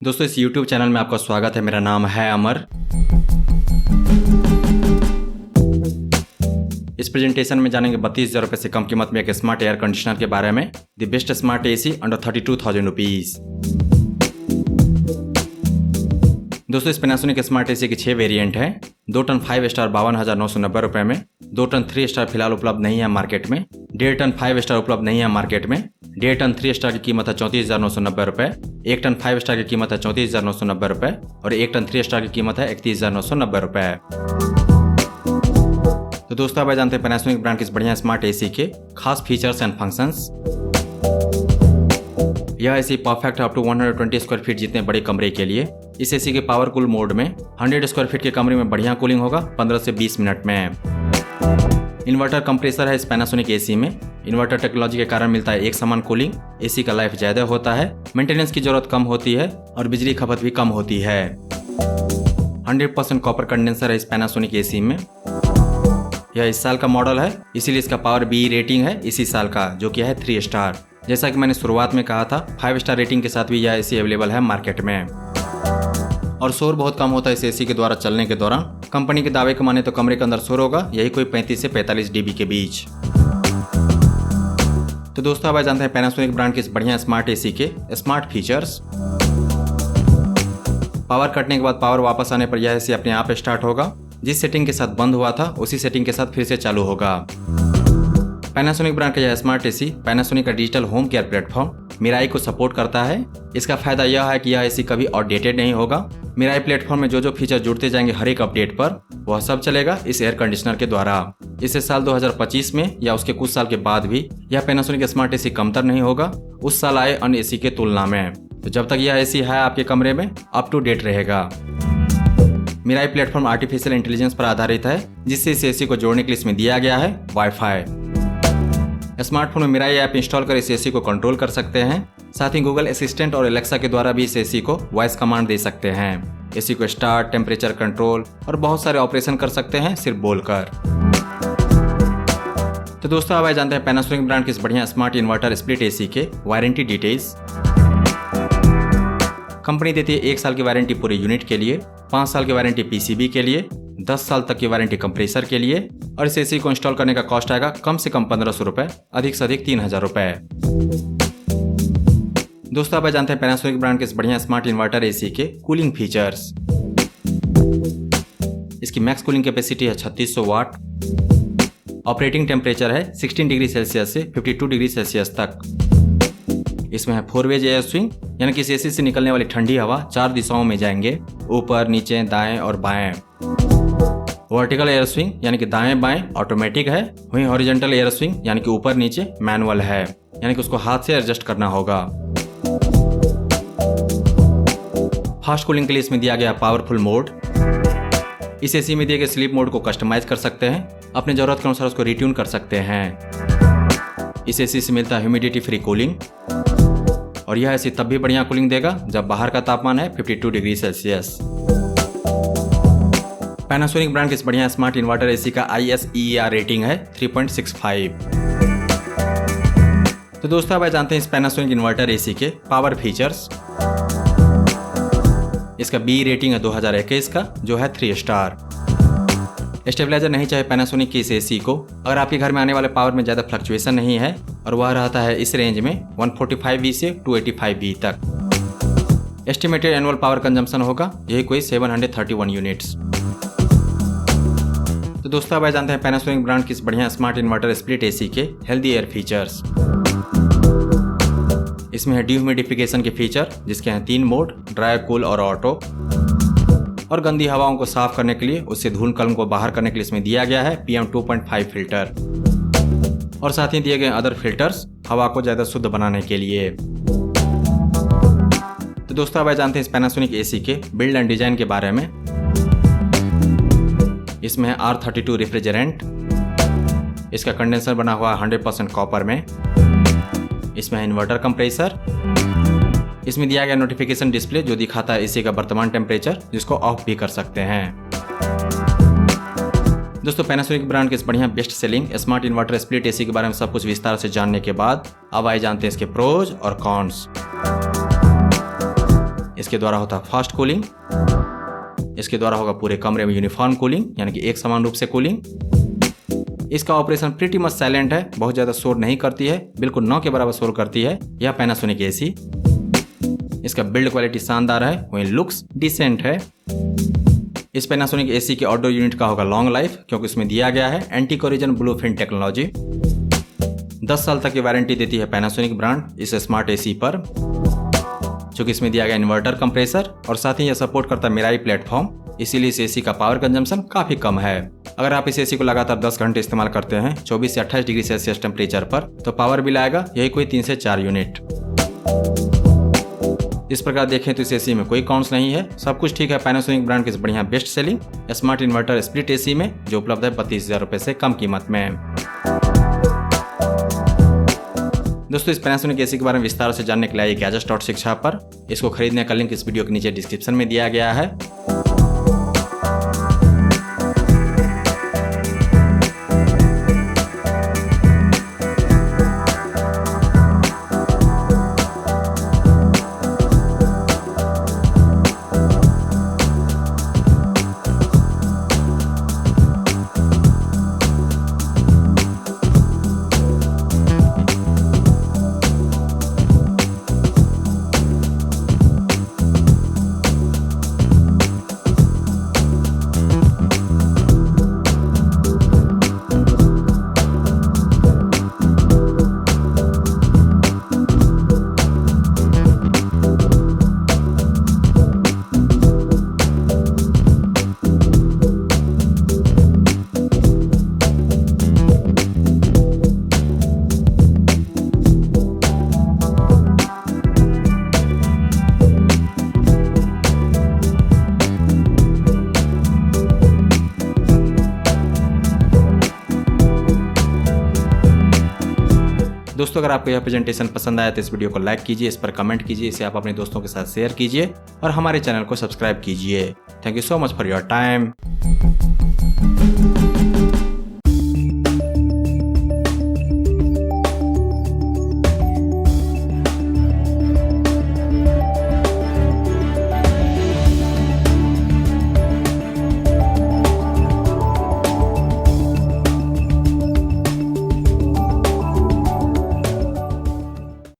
दोस्तों इस YouTube channel में आपका स्वागत है। मेरा नाम है अमर। इस प्रेजेंटेशन में जानेंगे 32,000 रुपये से कम कीमत में एक स्मार्ट एयर कंडीशनर के बारे में। The best smart AC under 32,000 rupees. दोस्तों इस पैनासोनिक स्मार्ट एसी के 6 वेरिएंट हैं। 2 टन 5 स्टार 52,990 रुपये में, 2 टन 3 स्टार फिलहाल उपलब्ध नहीं है मार्केट में, 1.5 टन 5 स्टार उपलब्ध नहीं है मार्केट में, 1.5 टन 3 स्टार की कीमत है 34,990 रुपये, 1 टन 5 स्टार की कीमत है 34,990 रुपये और 1 टन 3 स्टार की कीमत है 31,990 रुपये। तो दोस्तों आप जानते हैं पैनासोनिक ब्रांड के इस बढ़िया स्मार्ट एसी के खास फीचर्स एंड फंक्शंस। यह एसी परफेक्ट है अप टू 120 स्क्वायर फीट जितने बड़े कमरे के लिए। इस एसी के पावर कूल मोड में 100 स्क्वायर फीट के कमरे में बढ़िया कूलिंग होगा 15 से 20 मिनट में। इन्वर्टर कंप्रेसर है इस पैनासोनिक एसी में। इन्वर्टर टेक्नोलॉजी के कारण मिलता है एक समान कूलिंग। एसी का लाइफ ज्यादा होता है, मेंटेनेंस की जरूरत कम होती है और बिजली खपत भी कम होती है। 100% कॉपर कंडेंसर है इस पैनासोनिक एसी में। यह इस साल का मॉडल है, इसीलिए इसका पावर बी रेटिंग है इसी साल का, जो कि है 3 स्टार। जैसा कि मैंने शुरुआत में कहा था 5 स्टार रेटिंग के साथ भी यह एसी अवेलेबल है मार्केट में। और शोर बहुत कम होता है इस एसी के द्वारा चलने के दौरान। कंपनी के दावे को माने तो कमरे के अंदर शोर होगा यही कोई 35 से 45 dB के बीच। तो दोस्तों आप जानते हैं पैनासोनिक ब्रांड के इस बढ़िया स्मार्ट एसी के स्मार्ट फीचर्स। पावर कटने के बाद पावर वापस आने पर यह एसी अपने आप स्टार्ट होगा। जिस सेटिंग के साथ बंद हुआ था उसी सेटिंग के साथ फिर से चालू होगा। पैनासोनिक ब्रांड का यह स्मार्ट एसी पैनासोनिक का digital home care platform Mirai को सपोर्ट करता है। इसका फायदा यह है कि यह एसी कभी आउटडेटेड नहीं होगा। मिराई प्लेटफॉर्म में जो फीचर जुड़ते जाएंगे हर एक अपडेट पर, वह सब चलेगा इस एयर कंडीशनर के द्वारा। इससे साल 2025 में या उसके कुछ साल के बाद भी यह पैनासोनिक स्मार्ट एसी कमतर नहीं होगा उस साल आए अन्य एसी के तुलना में। तो जब तक यह एसी है आपके कमरे में अप टू डेट रहेगा। मिराई प्लेटफॉर्म आर्टिफिशियल इंटेलिजेंस पर आधारित है, जिससे इस एसी को जोड़ने के लिए इसमें दिया गया है वाईफाई। स्मार्टफोन में मिराई ऐप इंस्टॉल कर इस एसी को कंट्रोल कर सकते हैं। साथ ही गूगल असिस्टेंट और एलेक्सा के द्वारा भी इस एसी को वॉइस कमांड दे सकते हैं। एसी को स्टार्ट, टेम्परेचर कंट्रोल और बहुत सारे ऑपरेशन कर सकते हैं सिर्फ बोलकर। तो दोस्तों आप जानते हैं पैनासोनिक ब्रांड के इस बढ़िया स्मार्ट इन्वर्टर स्प्लिट एसी के वारंटी डिटेल्स। कंपनी देती है 1 साल की वारंटी पूरे यूनिट के लिए, 5 साल की वारंटी पीसीबी के लिए, 10 साल तक की वारंटी कंप्रेसर के लिए और इस एसी को इंस्टॉल करने का कॉस्ट आएगा कम से कम 1,500 रुपए, अधिक से अधिक 3,000 रुपए। दोस्तों आप जानते हैं पैनासोनिक ब्रांड के इस बढ़िया स्मार्ट इन्वर्टर एसी के कूलिंग फीचर्स। इसकी मैक्स कूलिंग कैपेसिटी है 3600 वाट। ऑपरेटिंग टेम्परेचर है 16 डिग्री सेल्सियस से 52 डिग्री सेल्सियस तक। इसमें है 4 वेज एयर स्विंग, यानी कि इस एसी से निकलने वाली ठंडी हवा 4 दिशाओं में जाएंगे, ऊपर, नीचे, दाएं और बाएं। वर्टिकल एयर स्विंग यानी कि दाएं बाएं ऑटोमेटिक है। वहीं हॉरिजॉन्टल एयर स्विंग यानी कि ऊपर नीचे मैनुअल है, यानी कि उसको हाथ से एडजस्ट करना होगा। फास्ट कूलिंग के लिए इसमें दिया गया पावरफुल मोड। इस एसी में दिए गए स्लीप मोड को कस्टमाइज कर सकते हैं, अपने जरूरत के अनुसार उसको रिट्यून कर सकते हैं। इस एसी से मिलता है ह्यूमिडिटी फ्री कूलिंग और यह एसी तब भी बढ़िया कूलिंग देगा जब बाहर का तापमान है 52 डिग्री सेल्सियस। पैनासोनिक ब्रांड के इस बढ़िया स्मार्ट इन्वर्टर एसी का ISEER रेटिंग है 3.65। तो दोस्तों आप जानते हैं इस पैनासोनिक इन्वर्टर एसी के पावर फीचर्स। इसका बी रेटिंग है 2021 का, जो है 3 स्टार। स्टेबलाइजर नहीं चाहिए पैनासोनिक की इस एसी को अगर आपके घर में आने वाले पावर में ज्यादा फ्लक्चुएशन नहीं है और वह रहता है इस रेंज में 145V से 285V तक। एस्टिमेटेड एनुअल पावर कंजम्पशन होगा यही कोई 731 यूनिट्स। तो दोस्तों आप जानते हैं पैनासोनिक ब्रांड की इस बढ़िया स्मार्ट इन्वर्टर स्प्लिट एसी के हेल्दी एयर फीचर्स। इसमें है डिह्यूमिडिफिकेशन के फीचर, जिसके हैं 3 मोड, ड्राई, कूल और ऑटो। और गंदी हवाओं को साफ करने के लिए, उससे धूल कण को बाहर करने के लिए इसमें दिया गया है PM 2.5 फिल्टर और साथ ही दिए गए अदर फिल्टर्स हवा को ज्यादा शुद्ध बनाने के लिए। तो दोस्तों आप जानते हैं इस पैनासोनिक एसी के बिल्ड एंड डिजाइन के बारे में। इसमें है R32 रेफ्रिजरेंट। इसका कंडेंसर बना हुआ है 100% कॉपर में। इसमें है इन्वर्टर कंप्रेसर। इसमें दिया गया नोटिफिकेशन डिस्प्ले जो दिखाता है एसी का वर्तमान टेम्परेचर, जिसको ऑफ भी कर सकते हैं। दोस्तों पैनासोनिक ब्रांड के इस बढ़िया best selling smart inverter split AC के बारे में सब कुछ विस्तार से जानने के बाद अब आइए जानते हैं इसके प्रोज और कॉन्स। इसके द्वारा होता है फास्ट कूलिंग। इसके द्वारा होगा पूरे कमरे में यूनिफॉर्म कूलिंग, यानी कि एक समान रूप से कूलिंग। इसका ऑपरेशन प्रीटी मच साइलेंट है, बहुत ज़्यादा शोर नहीं करती है, बिल्कुल 9 के बराबर शोर करती है यह पैनासोनिक एसी। इसका बिल्ड क्वालिटी शानदार है, वहीं लुक्स डिसेंट है। इस पैनासोनिक एसी के आउटडोर यूनिट का होगा लॉन्ग लाइफ, क्योंकि इसमें दिया गया है एंटी कोरोजन ब्लूप्रिंट टेक्नोलॉजी। 10 साल तक की वारंटी देती है पैनासोनिक ब्रांड इस स्मार्ट एसी पर। चूंकि इसमें दिया गया इन्वर्टर कंप्रेसर और साथ ही यह सपोर्ट करता है मिराई प्लेटफॉर्म, इसीलिए इस एसी का पावर कंजम्पशन काफी कम है। अगर आप इस एसी को लगातार 10 घंटे इस्तेमाल करते हैं 24 से 28 डिग्री सेल्सियस टेम्परेचर पर, तो पावर बिल आएगा यही कोई 3 से 4 यूनिट। इस प्रकार देखें तो इस एसी में कोई काउंट्स नहीं है, सब कुछ ठीक है पैनासोनिक ब्रांड के इस बढ़िया best selling smart inverter split AC में, जो उपलब्ध है 32,000 रुपए से कम कीमत में। दोस्तों, इस पैनासोनिक एसी के बारे में विस्तार से जानने के लिए आइए गैजेट्स.शिक्षा पर। इसको खरीदने का लिंक इस वीडियो के नीचे डिस्क्रिप्शन में दिया गया है। दोस्तों, अगर आपको यह प्रेजेंटेशन पसंद आया तो इस वीडियो को लाइक कीजिए, इस पर कमेंट कीजिए, इसे आप अपने दोस्तों के साथ शेयर कीजिए और हमारे चैनल को सब्सक्राइब कीजिए। Thank you so much for your time.